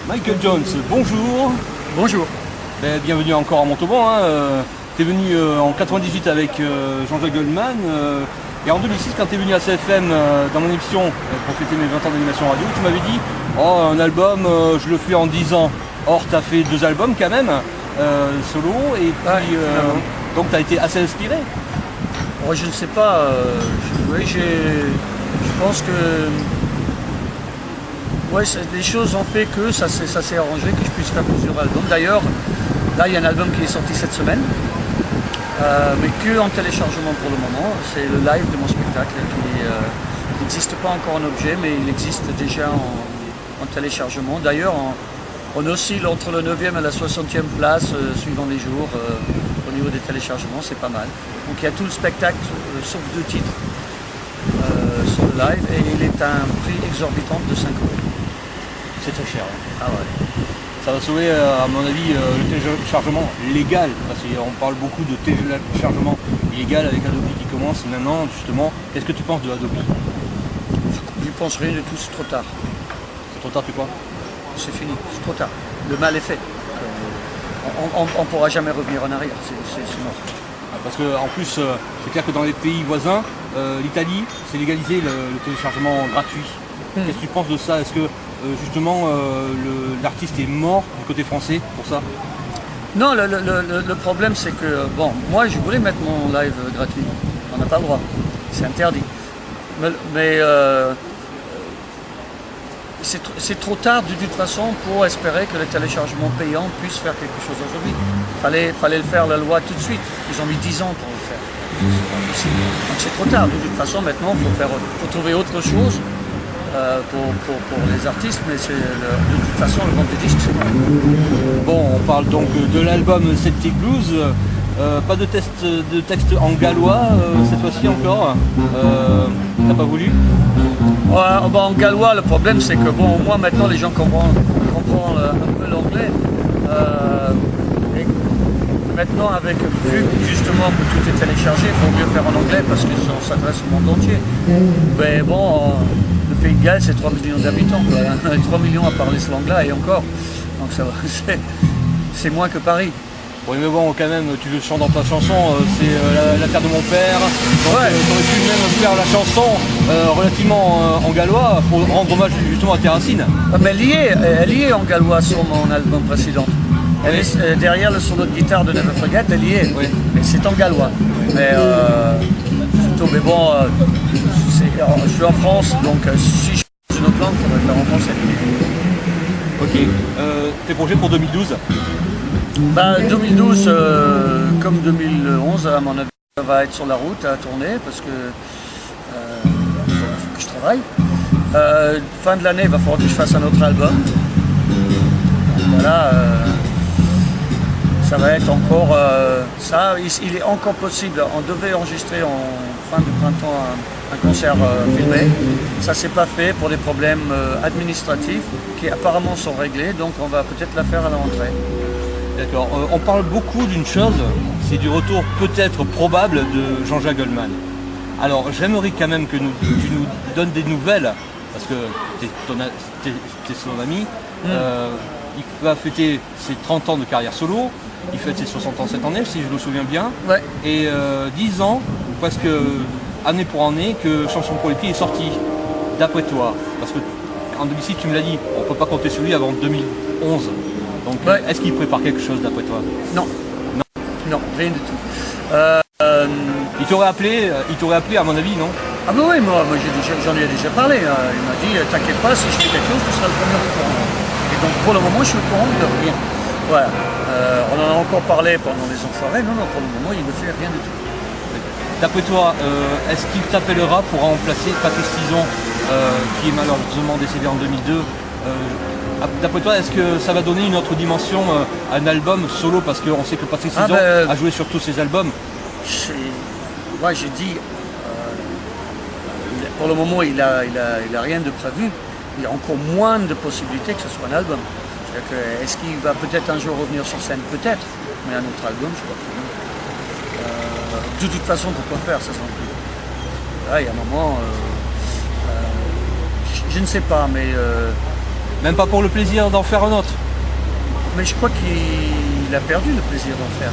Michael Jones, bonjour. Bonjour. Bienvenue encore à Montauban. Tu es venu en 98 avec Jean-Jacques Goldman. Et en 2006, quand tu es venu à CFM dans mon émission pour fêter mes 20 ans d'animation radio, tu m'avais dit un album, je le fais en 10 ans. Or, tu as fait 2 albums quand même, solo. Et puis, donc, tu as été assez inspiré. Oh, je ne sais pas. Je pense que les choses ont fait que ça s'est arrangé, que je puisse faire plusieurs albums. D'ailleurs, là, il y a un album qui est sorti cette semaine, mais que en téléchargement pour le moment. C'est le live de mon spectacle qui n'existe pas encore en objet, mais il existe déjà en téléchargement. D'ailleurs, on oscille entre le 9e et la 60e place, suivant les jours, au niveau des téléchargements, c'est pas mal. Donc il y a tout le spectacle, sauf 2 titres, sur le live, et il est à un prix exorbitant de 5 €. C'est très cher. Ah ouais. Ça va sauver, à mon avis, le téléchargement légal, parce qu'on parle beaucoup de téléchargement illégal avec Adobe qui commence maintenant, justement. Qu'est-ce que tu penses de Adobe? Je pense rien du tout, c'est trop tard. C'est trop tard, tu crois? C'est fini, c'est trop tard. Le mal est fait. On ne pourra jamais revenir en arrière, c'est mort. Parce qu'en plus, c'est clair que dans les pays voisins, l'Italie, c'est légalisé le téléchargement gratuit. Qu'est-ce que tu penses de ça? Est-ce que justement l'artiste est mort du côté français pour ça? Non, le problème c'est que, moi je voulais mettre mon live gratuit. On n'a pas le droit, c'est interdit. Mais c'est trop tard de toute façon pour espérer que le téléchargement payant puisse faire quelque chose aujourd'hui. Fallait le faire, la loi, tout de suite. Ils ont mis 10 ans pour le faire. Donc c'est trop tard. De toute façon, maintenant, il faut trouver autre chose pour les artistes, mais de toute façon, le vente des disques, c'est vrai. Bon, on parle donc de l'album Celtic Blues. Pas de texte en gallois cette fois-ci encore. T'as pas voulu? En gallois, le problème c'est que au moins maintenant les gens comprennent un peu l'anglais. Et maintenant, vu justement que tout est téléchargé, il faut mieux faire en anglais parce que ça s'adresse au monde entier. Mais bon, le Pays de Galles c'est 3 millions d'habitants, 3 millions à parler ce langue-là et encore. Donc c'est moins que Paris. Oui, mais bon, quand même, tu le chantes dans ta chanson, c'est la terre de mon père. Donc, tu aurais pu même faire la chanson relativement en gallois pour rendre hommage justement à tes racines. Mais elle y est en gallois sur mon album précédent. Elle est derrière le solo de guitare de Never Forget, elle y est. Oui. Mais c'est en gallois. Mais bon, je suis en France, donc si je fais une autre langue, il faudrait faire en français. Ok. Tes projets pour 2012? 2012, comme 2011, à mon avis, ça va être sur la route à tourner parce que il faut que je travaille. Fin de l'année, il va falloir que je fasse un autre album. Voilà, ça va être encore ça. Il est encore possible. On devait enregistrer en fin de printemps un concert filmé. Ça s'est pas fait pour des problèmes administratifs qui apparemment sont réglés. Donc on va peut-être la faire à la rentrée. D'accord. On parle beaucoup d'une chose, c'est du retour peut-être probable de Jean-Jacques Goldman. Alors j'aimerais quand même que tu nous donnes des nouvelles, parce que tu es son ami. Il va fêter ses 30 ans de carrière solo, il fête ses 60 ans cette année, si je me souviens bien. Ouais. Et 10 ans, presque année pour année, que Chanson pour les pieds est sorti, d'après toi. Parce que en 2006, tu me l'as dit, on ne peut pas compter sur lui avant 2011. Donc, est-ce qu'il prépare quelque chose d'après toi? Non, rien du tout. Il t'aurait appelé à mon avis, non? Ah bah oui, moi j'en ai déjà parlé. Il m'a dit, t'inquiète pas, si je fais quelque chose, tu seras le premier au courant. Et donc pour le moment, je suis au courant de rien. Voilà. On en a encore parlé pendant les enfoirés. Non, pour le moment, il ne fait rien du tout. D'après toi, est-ce qu'il t'appellera pour remplacer Patrice Tison, qui est malheureusement décédé en 2002? D'après toi, est-ce que ça va donner une autre dimension à un album solo? Parce qu'on sait que Patrice Tison a joué sur tous ses albums. Moi j'ai dit, pour le moment il a rien de prévu. Il y a encore moins de possibilités que ce soit un album. Est-ce qu'il va peut-être un jour revenir sur scène? Peut-être, mais un autre album, je crois que de toute façon, pourquoi faire ça sans plus. Là, il y a un moment, je ne sais pas, mais Même pas pour le plaisir d'en faire un autre. Mais je crois qu'il a perdu le plaisir d'en faire.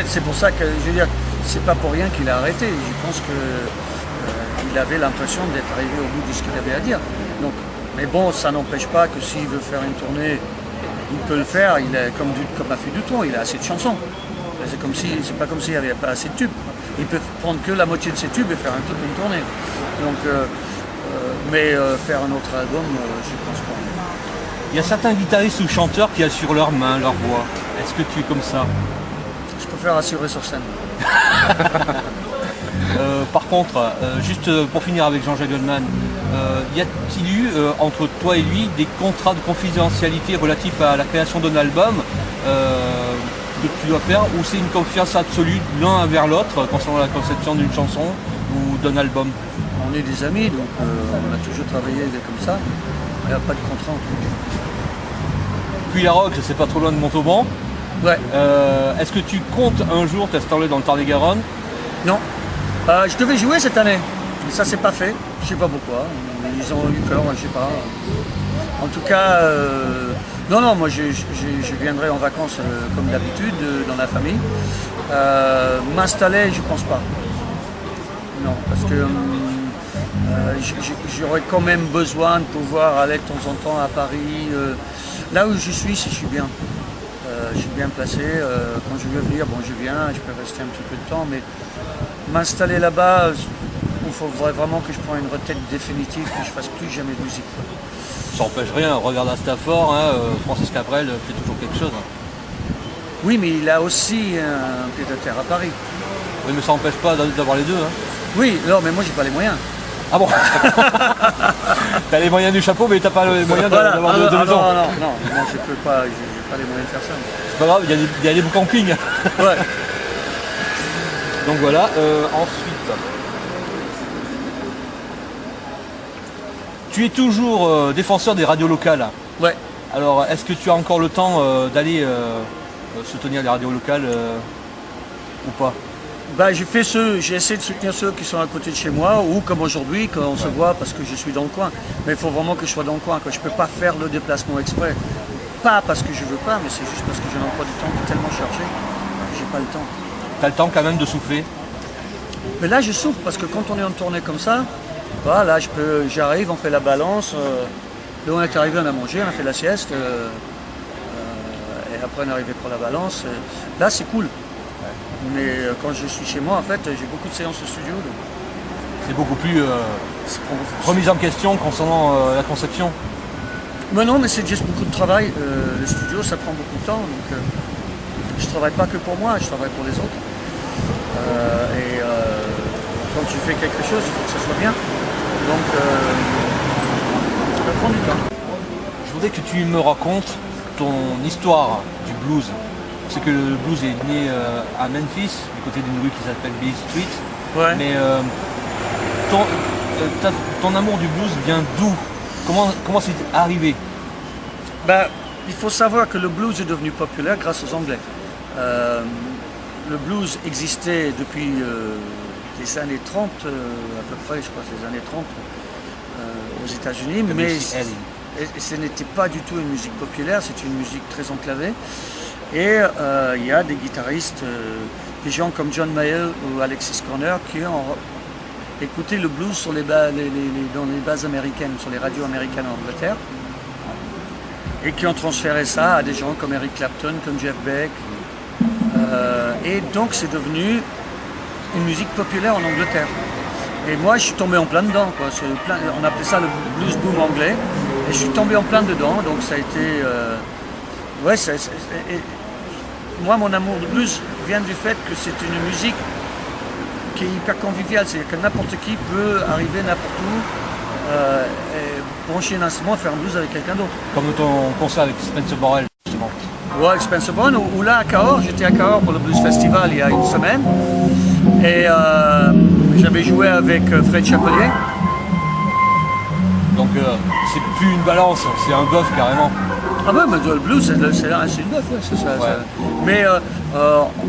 C'est pour ça que, je veux dire, c'est pas pour rien qu'il a arrêté. Je pense que il avait l'impression d'être arrivé au bout de ce qu'il avait à dire. Donc, mais bon, ça n'empêche pas que s'il veut faire une tournée, il peut le faire. Il est comme a fait Dutronc, il a assez de chansons. C'est pas comme s'il n'y avait pas assez de tubes. Il peut prendre que la moitié de ses tubes et faire une tournée. Donc, faire un autre album, je pense pas. Il y a certains guitaristes ou chanteurs qui assurent leur main, leur voix. Est-ce que tu es comme ça? Je préfère assurer sur scène. Par contre, juste pour finir avec Jean-Jacques Goldman, y a-t-il eu entre toi et lui des contrats de confidentialité relatifs à la création d'un album que tu dois faire, ou c'est une confiance absolue l'un envers l'autre concernant la conception d'une chanson ou d'un album? On est des amis, donc on a toujours travaillé comme ça. Il n'y a pas de contrat entre nous. Puis la rock, c'est pas trop loin de Montauban. Ouais. Est-ce que tu comptes un jour t'installer dans le Tarn-et-Garonne? Non. Je devais jouer cette année. Mais ça s'est pas fait. Je sais pas pourquoi. Ils ont eu peur, je sais pas. En tout cas, non, moi je viendrai en vacances comme d'habitude dans la famille. M'installer, je pense pas. Non, parce que j'aurais quand même besoin de pouvoir aller de temps en temps à Paris. Là où je suis, si je suis bien. Je suis bien placé. Quand je veux venir, bon, je viens, je peux rester un petit peu de temps, mais m'installer là-bas, il faudrait vraiment que je prenne une retraite définitive, que je fasse plus jamais de musique. Ça n'empêche rien, regarde à Stafford, Francis Cabrel fait toujours quelque chose. Oui, mais il a aussi un pied de terre à Paris. Oui, mais ça n'empêche pas d'avoir les deux. Oui, non, mais moi j'ai pas les moyens. Ah bon? T'as les moyens du chapeau, mais t'as pas les moyens d'avoir deux maisons. Non, je peux pas, j'ai pas les moyens de faire ça. C'est pas grave, il y a des campings. Ouais. Donc voilà, ensuite. Tu es toujours défenseur des radios locales. Ouais. Alors, est-ce que tu as encore le temps d'aller soutenir les radios locales ou pas? J'ai essayé de soutenir ceux qui sont à côté de chez moi, ou comme aujourd'hui, quand on se voit parce que je suis dans le coin. Mais il faut vraiment que je sois dans le coin, que je ne peux pas faire le déplacement exprès. Pas parce que je veux pas, mais c'est juste parce que j'ai un emploi du temps qui est tellement chargé que j'ai pas le temps. T'as le temps quand même de souffler? Mais là je souffre parce que quand on est en tournée comme ça, voilà, j'arrive, on fait la balance, là on est arrivé, on a mangé, on a fait la sieste, et après on est arrivé pour la balance. Là c'est cool. Mais quand je suis chez moi, en fait, j'ai beaucoup de séances au studio. C'est beaucoup plus remise en question concernant la conception. Mais non, mais c'est juste beaucoup de travail. Le studio, ça prend beaucoup de temps. Donc, je travaille pas que pour moi, je travaille pour les autres. Quand tu fais quelque chose, il faut que ça soit bien. Donc, ça prend du temps. Je voudrais que tu me racontes ton histoire du blues. C'est que le blues est né à Memphis, du côté d'une rue qui s'appelle Bay Street. Ouais. Mais ton amour du blues vient d'où? Comment c'est arrivé? Il faut savoir que le blues est devenu populaire grâce aux Anglais. Le blues existait depuis les années 30, à peu près, je crois, les années 30 aux États-Unis, mais ce n'était pas du tout une musique populaire, c'était une musique très enclavée. Et il y a des guitaristes, des gens comme John Mayall ou Alexis Corner qui ont écouté le blues sur dans les bases américaines, sur les radios américaines en Angleterre, et qui ont transféré ça à des gens comme Eric Clapton, comme Jeff Beck. Et donc c'est devenu une musique populaire en Angleterre. Et moi je suis tombé en plein dedans, quoi. On appelait ça le blues boom anglais, et je suis tombé en plein dedans, donc ça a été... moi, mon amour de blues vient du fait que c'est une musique qui est hyper conviviale. C'est-à-dire que n'importe qui peut arriver n'importe où, et brancher un instrument et faire un blues avec quelqu'un d'autre. Comme ton concert avec Spencer Borel, justement. Ouais, avec Spencer Borel, ou là à Cahors, j'étais à Cahors pour le Blues Festival il y a une semaine. Et j'avais joué avec Fred Chapelier. Donc c'est plus une balance, c'est un bœuf carrément. Ah ouais, mais le blues, c'est une bœuf, ouais, c'est ça. Ouais. Mais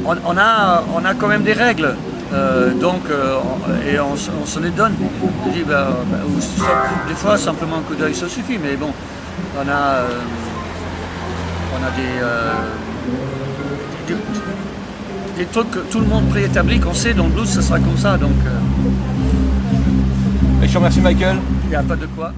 on a quand même des règles, et on se les donne. Je dis, des fois, simplement un coup d'œil, ça suffit, mais bon, On a des trucs que tout le monde préétablit, qu'on sait dans le blues, ce sera comme ça. Donc, Et je te remercie Michael. il n'y a pas de quoi.